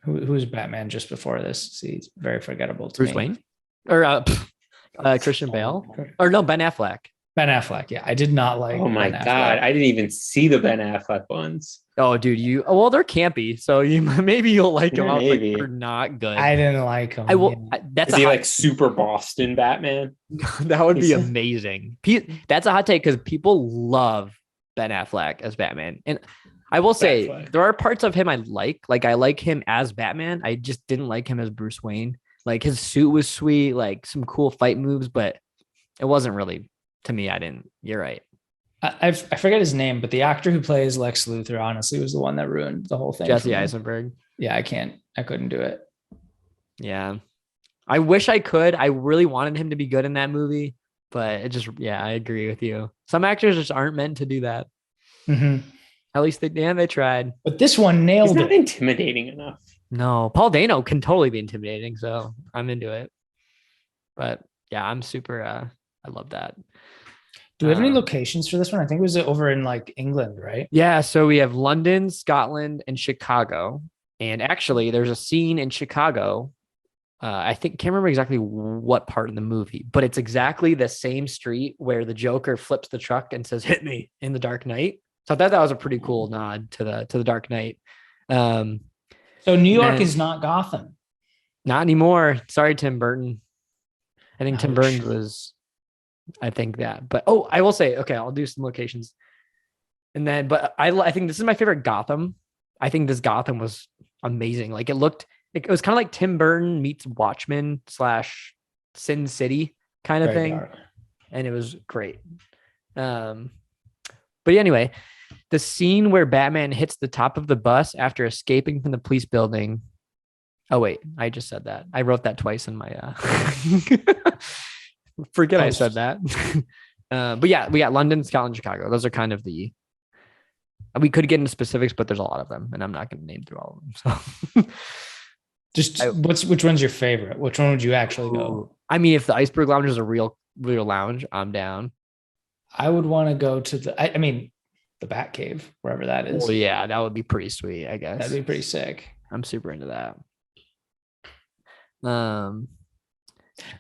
who's Batman just before this. See, it's very forgettable to Bruce me. Wayne or Christian Bale, or no, Ben Affleck. Ben Affleck. Yeah, I did not like. Oh my Ben God. Affleck. I didn't even see the Ben Affleck ones. Oh, dude, well, they're campy, so you maybe you'll like them. I was like, Maybe. they're not good. I didn't like him. I will. That's Is a he hot, like super Boston Batman? that would be He's- amazing. That's a hot take because people love Ben Affleck as Batman, and I will say Batfleck. there are parts of him I like. Like I like him as Batman. I just didn't like him as Bruce Wayne. Like his suit was sweet, like some cool fight moves, but it wasn't really to me. I didn't. You're right. I forget his name, but the actor who plays Lex Luthor honestly was the one that ruined the whole thing. Jesse for me. Eisenberg. Yeah, I couldn't do it. Yeah. I wish I could. I really wanted him to be good in that movie, but it just, yeah, I agree with you. Some actors just aren't meant to do that. Mm-hmm. At least they tried. But this one He's nailed not it. intimidating enough. No, Paul Dano can totally be intimidating, so I'm into it. But yeah, I'm super, I love that. Do we have any locations for this one? I think it was over in like England, right? Yeah, so we have London, Scotland, and Chicago. And actually, there's a scene in Chicago. Can't remember exactly what part of the movie, but it's exactly the same street where the Joker flips the truck and says, "Hit me" in The Dark Knight. So I thought that was a pretty cool nod to the Dark Knight. So New York is not Gotham. Not anymore. Sorry, Tim Burton. I think Tim Ouch. Burton was, I think that. But I will say, okay, I'll do some locations. And then, but I think this is my favorite Gotham. I think this Gotham was amazing. Like it was kind of like Tim Burton meets Watchmen / Sin City kind of Very thing. dark. And it was great. But anyway, the scene where Batman hits the top of the bus after escaping from the police building. Oh wait, I just said that. I wrote that twice in my forget I said that. But yeah, we got London, Scotland, Chicago. Those are kind of we could get into specifics, but there's a lot of them, and I'm not going to name through all of them. So Just which one's your favorite? Which one would you actually go? I mean, if the Iceberg Lounge is a real lounge, I'm down. I would want to go to the Bat Cave, wherever that is. Well, yeah, that would be pretty sweet, I guess. That'd be pretty sick. I'm super into that.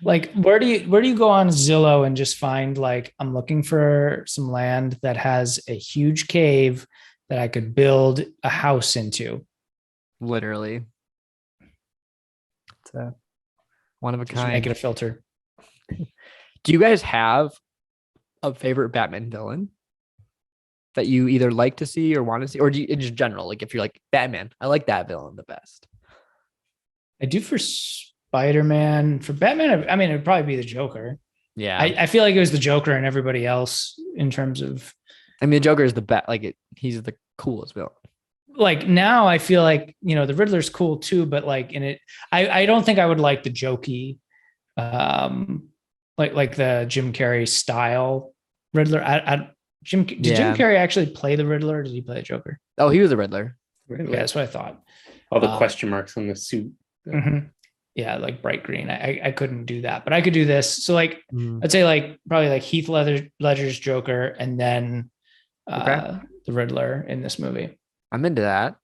Like where do you go on Zillow and just find like I'm looking for some land that has a huge cave that I could build a house into? Literally. It's a one of a Just kind. make it a filter. Do you guys have a favorite Batman villain that you either like to see or want to see, or do you in just general, like if you're like Batman, I like that villain the best? I do for Spider-Man. For Batman, I mean, it'd probably be the Joker. Yeah. I feel like it was the Joker and everybody else in terms of I mean, the Joker is the best. He's the coolest villain. like now I feel like, the Riddler's cool too, but like in it, I don't think I would like the jokey, like the Jim Carrey style Riddler. Did Jim Carrey actually play the Riddler? Or did he play the Joker? Oh, he was a Riddler. Really. Yeah, that's what I thought. All the question marks on the suit. Mhm. Yeah, like bright green. I couldn't do that, but I could do this. So like, Mm. I'd say like probably like Heath Ledger's Joker, and then Okay. the Riddler in this movie. I'm into that.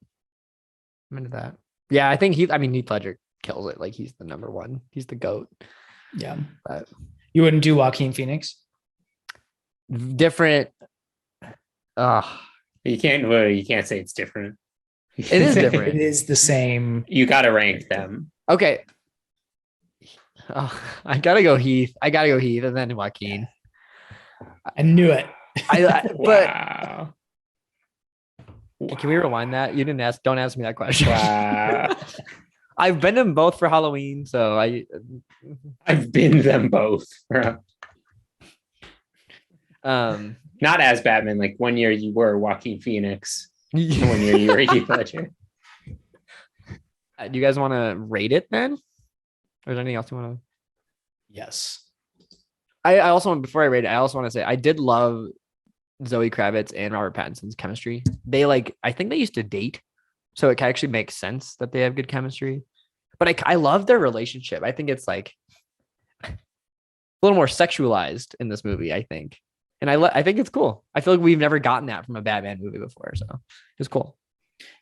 Yeah, I think Heath Ledger kills it. Like he's the number one. He's the GOAT. Yeah, But you wouldn't do Joaquin Phoenix? different. You can't say it's different. It is different. It is the same. You got to rank them. Okay. I gotta go Heath, and then Joaquin. I knew it. But Wow. can we rewind that? You didn't ask. Don't ask me that question. Wow. I've been in both for Halloween, so I've been them both. Not as Batman. Like 1 year you were Joaquin Phoenix. 1 year you were Heath Ledger. Do you guys want to rate it then? Or is there anything else you want to? Yes. I also want, before I rate it, I also want to say I did love Zoe Kravitz and Robert Pattinson's chemistry. I think they used to date, so it actually makes sense that they have good chemistry. But I love their relationship. I think it's like a little more sexualized in this movie, I think. And I think it's cool. I feel like we've never gotten that from a Batman movie before, so it's cool.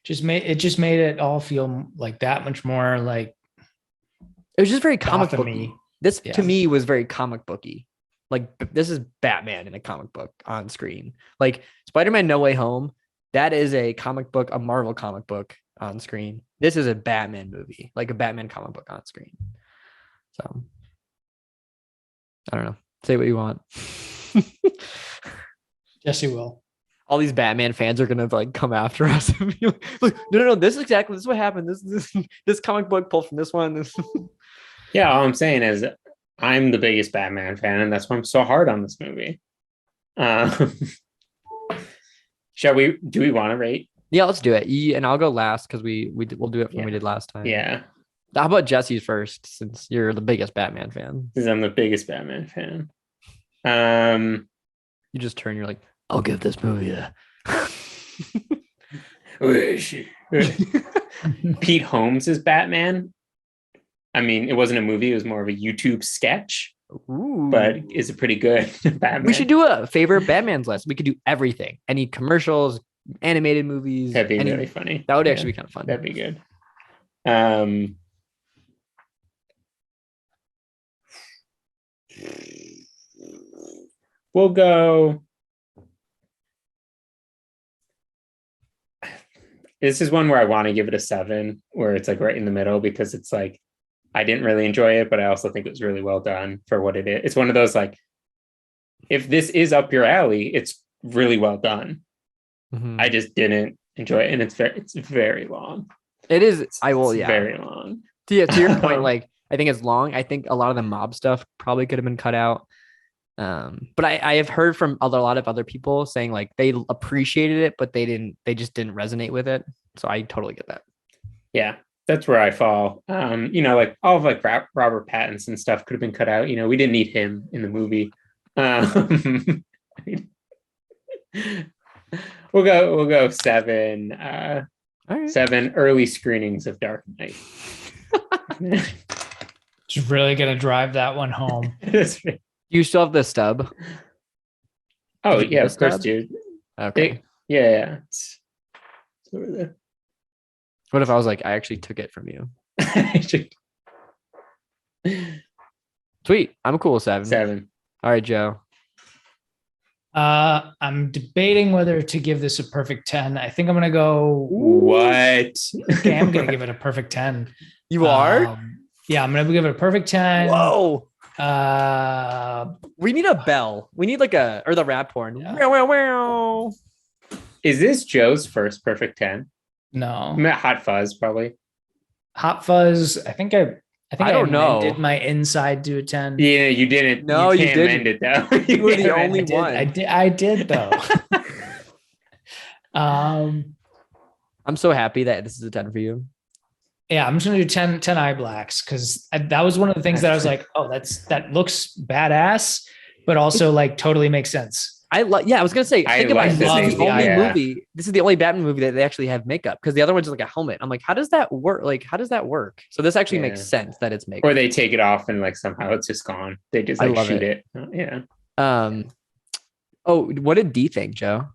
Just made it all feel like that much more like It was just very comic Gotham-y. booky. This to me was very comic booky. Like this is Batman in a comic book on screen. Like Spider-Man No Way Home, that is a comic book, a Marvel comic book on screen. This is a Batman movie, like a Batman comic book on screen. So I don't know. Say what you want. Yes, you will. All these Batman fans are gonna like come after us and be like, no. This is what happened. This comic book pulled from this one. Yeah, all I'm saying is I'm the biggest Batman fan, and that's why I'm so hard on this movie. Do we want to rate? Yeah, let's do it. And I'll go last because we'll do it when we did last time. Yeah. How about Jesse's first, since you're the biggest Batman fan? Because I'm the biggest Batman fan. You just turn, you're like, I'll give this movie a Pete Holmes is Batman. I mean, it wasn't a movie, it was more of a YouTube sketch. Ooh. But is it pretty good? Batman. We should do a favorite Batman's list. We could do everything. Any commercials, animated movies. That'd be really funny. That would actually be kind of fun. That'd be good. We'll go. This is one where I want to give it a 7, where it's like right in the middle, because it's like I didn't really enjoy it, but I also think it was really well done for what it is. It's one of those like, if this is up your alley, it's really well done. Mm-hmm. I just didn't enjoy it, and it's very long. It is. Very long. To your point, like I think it's long. I think a lot of the mob stuff probably could have been cut out. But I have heard from a lot of other people saying like they appreciated it, but they just didn't resonate with it. So I totally get that. Yeah, that's where I fall. Like all of like Robert Pattinson stuff could have been cut out. We didn't need him in the movie. We'll go 7. Right. 7 early screenings of Dark Knight. Just really gonna drive that one home. You still have the stub? Oh yeah, of course, dude. Okay. Yeah. It's over there. What if I was like, I actually took it from you? Sweet. I'm cool with 7. 7. All right, Joe. I'm debating whether to give this a perfect 10. I think I'm gonna go. What? Okay, I'm gonna give it a perfect 10. You are? Yeah, I'm gonna give it a perfect 10. Whoa. We need a bell. We need like or the rap horn. Yeah. Is this Joe's first perfect 10? No. Hot Fuzz, probably. Hot Fuzz. I don't know. Did my inside do a 10? Yeah, you didn't. No, you didn't. Amend it though. You were the only one. I did though. I'm so happy that this is a 10 for you. Yeah, I'm just gonna do 10 eye blacks because that was one of the things that I was like, oh, that looks badass, but also like totally makes sense. I was gonna say, think about this. This is the only movie. This is the only Batman movie that they actually have makeup, because the other one's just like a helmet. I'm like, how does that work? So this actually makes sense that it's makeup. Or they take it off and like somehow it's just gone. They just like shoot it. Yeah. Oh, what did Dee think, Joe?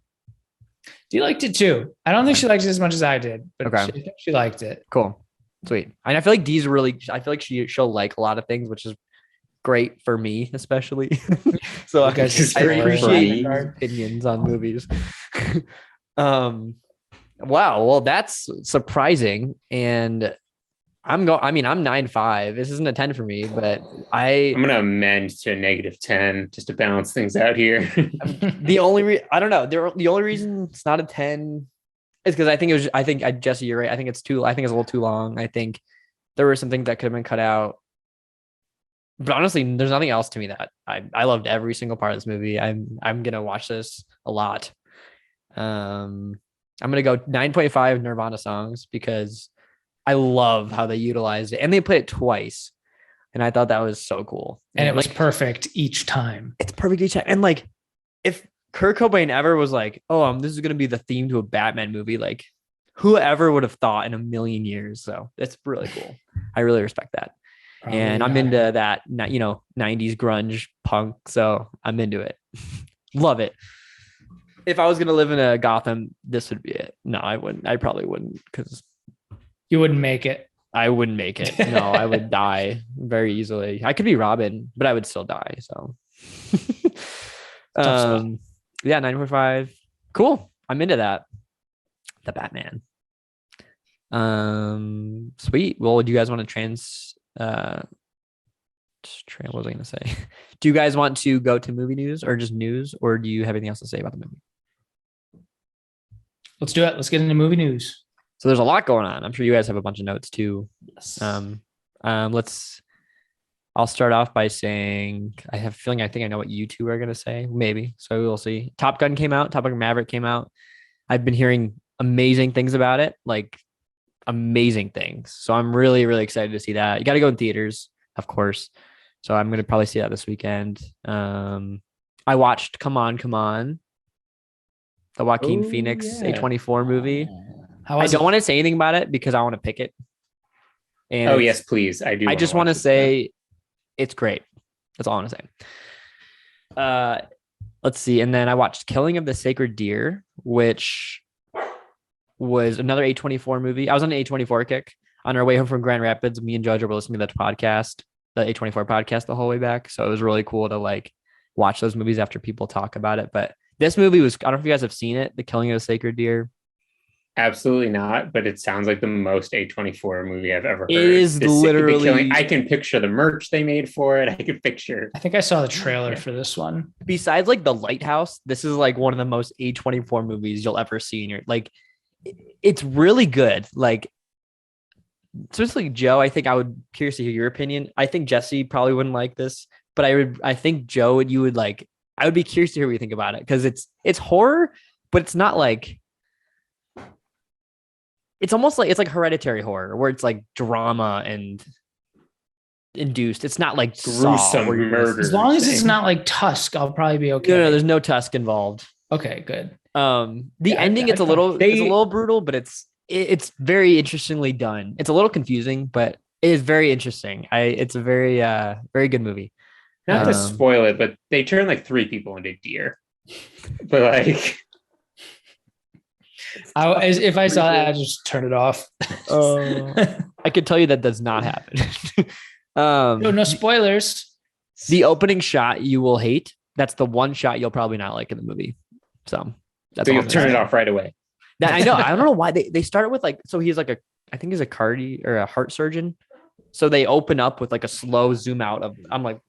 Dee liked it too. I don't think she liked it as much as I did, but okay. she liked it. Cool. Sweet. And I feel like Dee's I feel like she'll like a lot of things, which is great for me, especially. So I appreciate opinions on movies. Wow. Well, that's surprising. And I'm 9.5. This isn't a 10 for me, but I'm gonna amend to a -10 just to balance things out here. The only reason it's not a 10 is because Jesse, you're right. I think it's a little too long. I think there were some things that could have been cut out. But honestly, there's nothing else to me that I loved every single part of this movie. I'm gonna watch this a lot. I'm gonna go 9.5 Nirvana songs because I love how they utilized it, and they played it twice, and I thought that was so cool. And it was perfect each time. It's perfect each time. And like, if Kurt Cobain ever was like, "Oh, this is gonna be the theme to a Batman movie," like, whoever would have thought in a million years? So it's really cool. I really respect that. Probably and I'm into that, 90s grunge punk. So I'm into it. Love it. If I was going to live in a Gotham, this would be it. No, I wouldn't. I probably wouldn't, because you wouldn't make it. I wouldn't make it. No, I would die very easily. I could be Robin, but I would still die. So Tough spot. Yeah, 9.5. Cool. I'm into that. The Batman. Sweet. Well, do you guys want to what was I going to say? Do you guys want to go to movie news or just news, or do you have anything else to say about the movie? Let's do it. Let's get into movie news. So there's a lot going on. I'm sure you guys have a bunch of notes too. Yes. I'll start off by saying I have a feeling I think I know what you two are going to say. Maybe. So we'll see. Top Gun came out. Top Gun Maverick came out. I've been hearing amazing things about it, like amazing things. So I'm really, really excited to see that. You got to go in theaters, of course. So I'm going to probably see that this weekend. I watched Come On, Come On, the Joaquin Phoenix A24 movie. I don't want to say anything about it because I want to pick it. And yes, please. I just want to say it's great. That's all I want to say. Let's see. And then I watched Killing of the Sacred Deer, which was another A24 movie. I was on an A24 kick. On our way home from Grand Rapids, me and Judge were listening to that podcast, the A24 podcast, the whole way back. So it was really cool to like watch those movies after people talk about it. But this movie was, I don't know if you guys have seen it, The Killing of the Sacred Deer. Absolutely not, but it sounds like the most A24 movie I've ever heard. It is literally... I can picture the merch they made for it. I can picture... I think I saw the trailer for this one. Besides like The Lighthouse, this is like one of the most A24 movies you'll ever see in your... Like, it's really good. Like, especially Joe, I think I would curious to hear your opinion. I think Jesse probably wouldn't like this, but I think Joe, you would like... I would be curious to hear what you think about it because it's horror, but it's not like... It's almost like it's like Hereditary horror where it's like drama and induced. It's not like gruesome murder. As long as it's not like Tusk, I'll probably be okay. No, there's no Tusk involved. Okay, good. The ending, it's a little brutal, but it's very interestingly done. It's a little confusing, but it is very interesting. It's a very very good movie. Not to spoil it, but they turn like 3 people into deer. But like. If I saw that, I'd just turn it off. I could tell you that does not happen. No spoilers. The opening shot you will hate. That's the one shot you'll probably not like in the movie. So you'll turn it off right away. I know. I don't know why they started with like, so he's like I think he's a heart surgeon. So they open up with like a slow zoom out of, I'm like,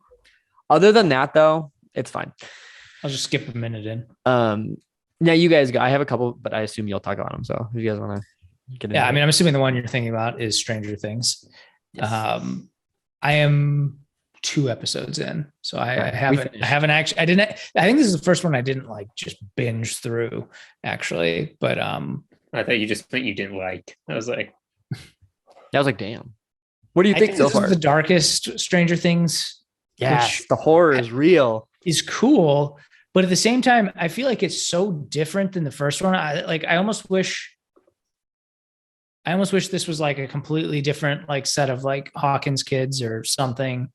other than that though, it's fine. I'll just skip a minute in. Now you guys go. I have a couple, but I assume you'll talk about them. So if you guys want to get into I mean, I'm assuming the one you're thinking about is Stranger Things. Yes. I am 2 episodes in, so I haven't actually. I think this is the first one I didn't like just binge through actually, but I thought you just meant you didn't like. I was like, damn. What do you think so far? This is the darkest Stranger Things. Yes, the horror is real. Is cool. But at the same time, I feel like it's so different than the first one. I almost wish this was like a completely different like set of like Hawkins kids or something.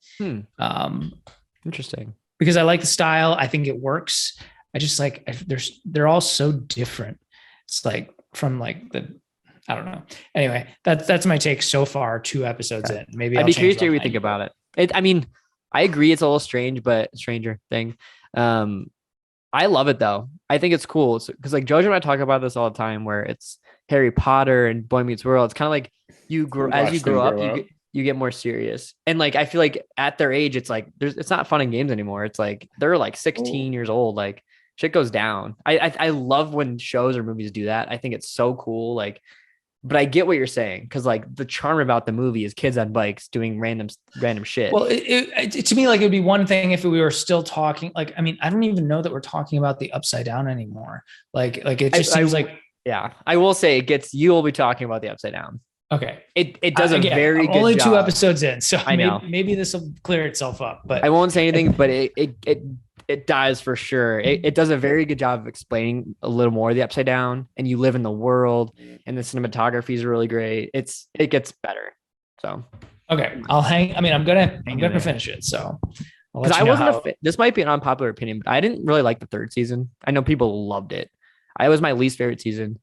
Interesting. Because I like the style. I think it works. I just like they're all so different. It's like from like I don't know. Anyway, that's my take so far. 2 episodes in. Maybe I'd be curious to hear what you think about it. I mean, I agree it's a little strange, but stranger thing. I love it though. I think it's cool because like Jojo and I talk about this all the time where it's Harry Potter and Boy Meets World. It's kind of like you grow up, you get more serious. And like, I feel like at their age, it's like, it's not fun and games anymore. It's like, they're like 16 years old. Like shit goes down. I love when shows or movies do that. I think it's so cool. Like, but I get what you're saying. Cause like the charm about the movie is kids on bikes doing random shit. Well, it to me, like it'd be one thing if we were still talking, like, I mean, I don't even know that we're talking about the Upside Down anymore. Like it just seems like, yeah, I will say you will be talking about the Upside Down. Okay. It does a very good only job. 2 episodes in. So I know. maybe this will clear itself up, but I won't say anything, but it does for sure. It does a very good job of explaining a little more of the Upside Down, and you live in the world, and the cinematography is really great. It gets better. So okay, I'm gonna finish it. So because I wasn't this might be an unpopular opinion, but I didn't really like the 3rd season. I know people loved it. It was my least favorite season.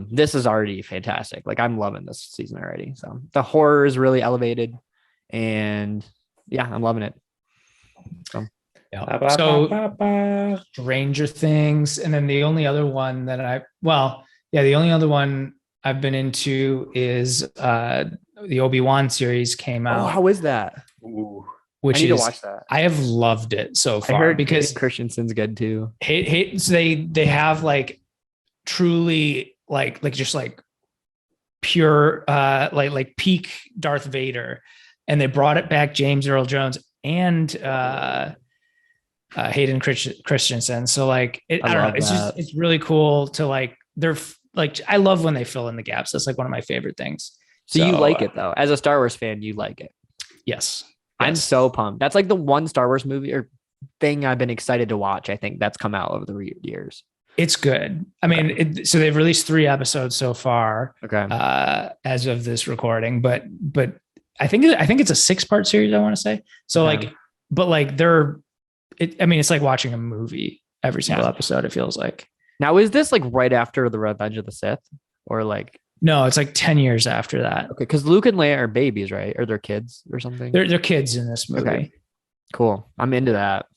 This is already fantastic. Like I'm loving this season already. So the horror is really elevated, and yeah, I'm loving it. So. Yeah. Ba, ba, So ba, ba. Stranger Things, and then the only other one that the only other one I've been into is the Obi-Wan series came Oh, out, how is that? Ooh. which I need to is watch that. I have loved it so I far heard because Hayden Christensen's good too. so they have like truly like just like pure like peak Darth Vader, and they brought it back James Earl Jones and Hayden Christensen. So like I don't know, love it's that. it's really cool to like like I love when they fill in the gaps. That's like one of my favorite things. So you like it though, as a Star Wars fan, you like it. Yes. I'm so pumped. That's like the one Star Wars movie or thing I've been excited to watch. I think that's come out over the years. It's good. I mean, so they've released 3 episodes so far. Okay. As of this recording, but I think it's a 6-part series, I want to say. So like, but like I mean, it's like watching a movie every single episode. It feels like. Now, is this like right after the Revenge of the Sith, or like? No, it's like 10 years after that. Okay, because Luke and Leia are babies, right? Or they're kids or something. They're kids in this movie. Okay, cool. I'm into that.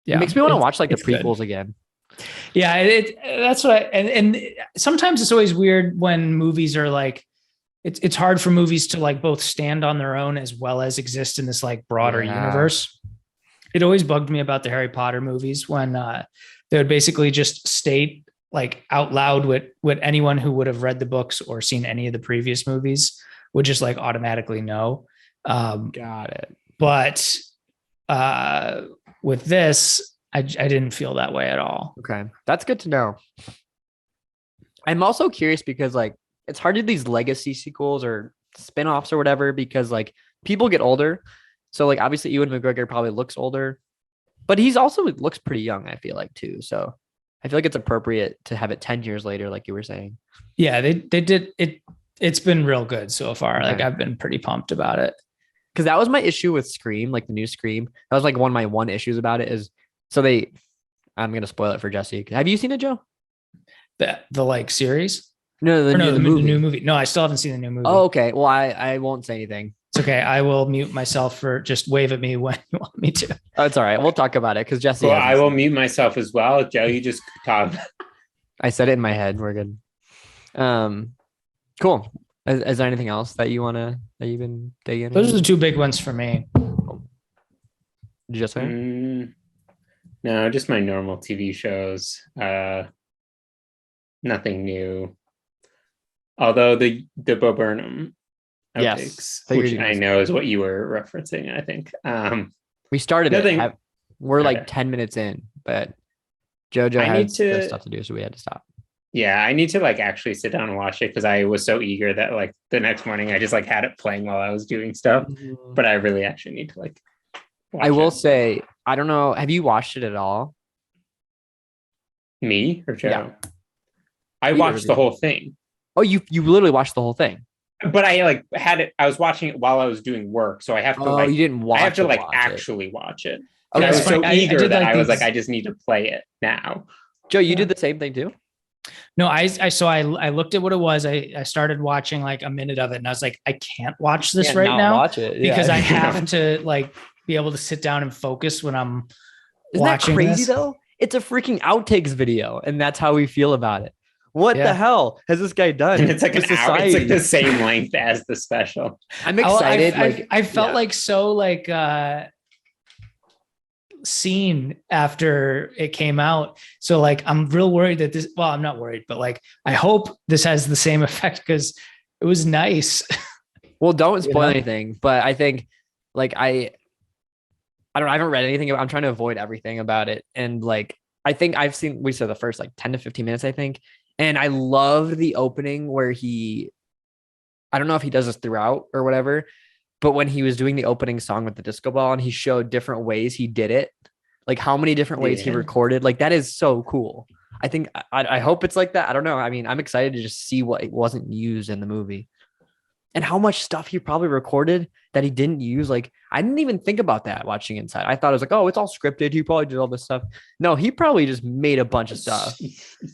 Yeah, it makes me want to watch like the prequels again. Yeah, that's what and sometimes it's always weird when movies are like, it's hard for movies to like both stand on their own as well as exist in this like broader universe. It always bugged me about the Harry Potter movies when they would basically just state like out loud what anyone who would have read the books or seen any of the previous movies would just like automatically know. Got it. But with this, I didn't feel that way at all. Okay. That's good to know. I'm also curious because like it's hard to do these legacy sequels or spin-offs or whatever because like people get older. So like obviously Ewan McGregor probably looks older, but he's also looks pretty young, I feel like too. So I feel like it's appropriate to have it 10 years later, like you were saying. Yeah, they did it. It's been real good so far. Okay. Like I've been pretty pumped about it. Because that was my issue with Scream, like the new Scream. That was like one of my issues about it is I'm going to spoil it for Jesse. Have you seen it, Joe? The like series? No, the new movie. No, I still haven't seen the new movie. Oh, okay. Well, I won't say anything. It's okay. I will mute myself for just wave at me when you want me to. Oh, it's all right. We'll talk about it because Jesse. Well, I will mute myself as well. Joe, you just talk. I said it in my head. We're good. Cool. Is there anything else that you've been digging? Those are the 2 big ones for me. Did you just say? No, just my normal TV shows. Nothing new. Although the Bo Burnham outtakes, which I know is what you were referencing, I think. We started it. We're Okay. like 10 minutes in, but JoJo had stuff to do, so we had to stop. Yeah, I need to like actually sit down and watch it because I was so eager that like the next morning I just like had it playing while I was doing stuff. But I really actually need to like watch I will it. say, I don't know. Have you watched it at all? Me or Joe? Yeah. I watched the whole thing. Oh, you literally watched the whole thing. But I like had it. I was watching it while I was doing work, so I have to you didn't watch. I have to like watch actually watch it. Okay, I was so eager that like I was these- like, I just need to play it now. Joe, you did the same thing too? No, I looked at what it was. I started watching like a minute of it and I was like, I can't watch this right now watch it because I have to like be able to sit down and focus when I'm watching. Isn't that crazy this. though? It's a freaking outtakes video, and that's how we feel about it. What the hell has this guy done? And it's like to an hour. It's like the same length as the special. I'm excited. I felt like so like seen after it came out. So like I'm real worried that this. Well, I'm not worried, but like I hope this has the same effect because it was nice. Well, don't spoil anything, but I think like I don't know. I haven't read anything about. I'm trying to avoid everything about it, and like I think I've seen. We said the first like 10 to 15 minutes, I think. And I loved the opening where I don't know if he does this throughout or whatever, but when he was doing the opening song with the disco ball and he showed different ways he did it, like how many different ways he recorded, like that is so cool. I think I hope it's like that. I don't know. I mean, I'm excited to just see what wasn't used in the movie and how much stuff he probably recorded that he didn't use. Like I didn't even think about that watching Inside. I thought it was like, oh, it's all scripted. He probably did all this stuff. No, he probably just made a bunch of stuff.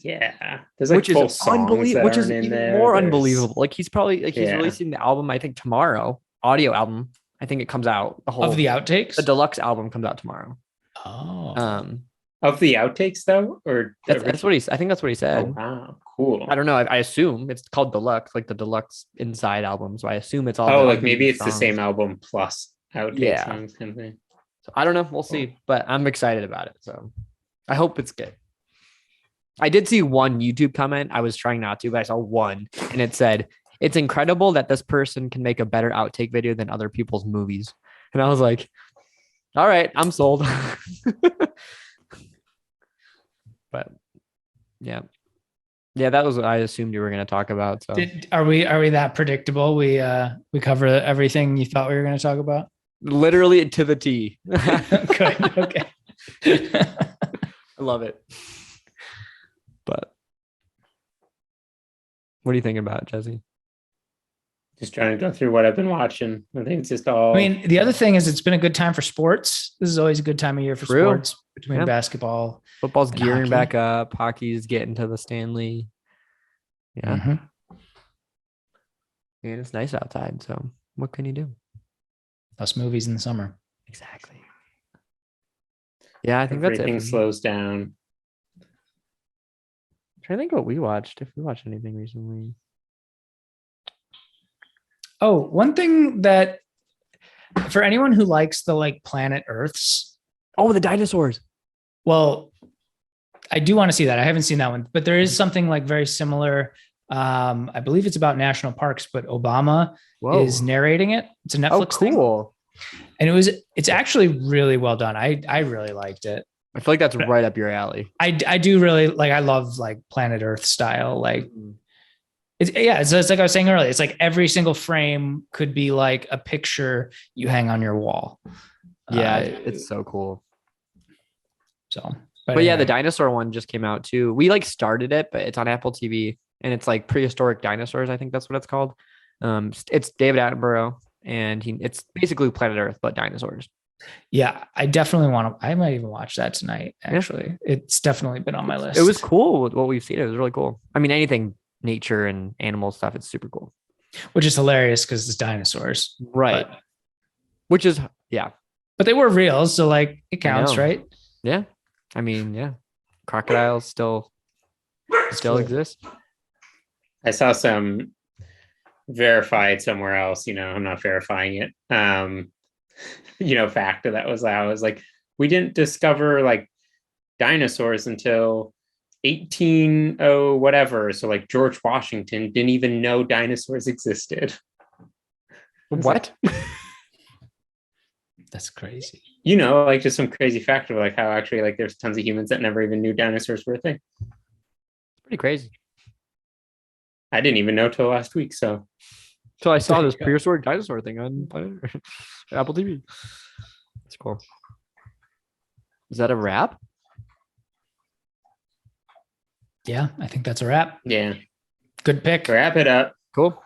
Yeah, there's like which is unbelievable, which is even more unbelievable. Like he's probably like he's releasing the album, I think tomorrow, audio album. I think it comes out of the outtakes. The deluxe album comes out tomorrow. Oh. Of the outtakes though, or That's what I think that's what he Oh said. wow, cool. I don't know. I assume it's called deluxe, like the deluxe inside album. So I assume it's all. Oh, the like maybe unreleased it's the songs. same album plus outtake Yeah. songs kind of thing. So I don't know. We'll see. But I'm excited about it. So I hope it's good. I did see one YouTube comment. I was trying not to, but I saw one, and it said, "It's incredible that this person can make a better outtake video than other people's movies." And I was like, "All right, I'm sold." But yeah, that was what I assumed you were going to talk about. So Are we that predictable? We cover everything you thought we were going to talk about. literally to the T. Good. Okay. I love it. But what are you thinking about, Jesse? Just trying to go through what I've been watching. I think it's just all. I mean, the other thing is it's been a good time for sports. This is always a good time of year for True. sports between Yeah. basketball. Football's and gearing hockey. back up. Hockey's getting to the Stanley. Yeah. Mhm. And it's nice outside. So what can you do? Less movies in the summer. Exactly. Yeah, I think that's it. Everything for me. slows down. I'm trying to think what we watched. If we watched anything recently. Oh, one thing that for anyone who likes the like planet Earths, Oh, the dinosaurs. well, I do want to see that. I haven't seen that one, but there is something like very similar. I believe it's about national parks, but Obama Whoa. is narrating it. It's a Oh, Netflix thing. cool. And it's actually really well done. I really liked it. I feel like that's right up your alley. I do really like, I love like planet Earth style. Like it's like I was saying earlier, it's like every single frame could be like a picture you hang on your wall. Yeah, it's so cool. So, But yeah, the anyway. dinosaur one just came out too. We like started it, but it's on Apple TV and it's like prehistoric dinosaurs. I think that's what it's called. It's David Attenborough and it's basically planet Earth, but dinosaurs. Yeah, I definitely want to. I might even watch that tonight. Actually, it's definitely been on my list. It was cool with what we've seen. It was really cool. I mean, anything nature and animal stuff, it's super cool. Which is hilarious because it's dinosaurs, Right. But, Which is, yeah. but they were real, so like it counts, know. right? Yeah. I mean, yeah. Crocodiles still exist. I saw some verified somewhere else. I'm not verifying it. Fact that I was like, we didn't discover like dinosaurs until 18 whatever. So like George Washington didn't even know dinosaurs existed. What? That's crazy. Like just some crazy fact of like how actually like there's tons of humans that never even knew dinosaurs were a thing. It's pretty crazy. I didn't even know till last week. So I saw this prehistoric dinosaur thing on Apple TV. It's cool. Is that a wrap? Yeah, I think that's a wrap. yeah, Good pick. wrap it up. Cool.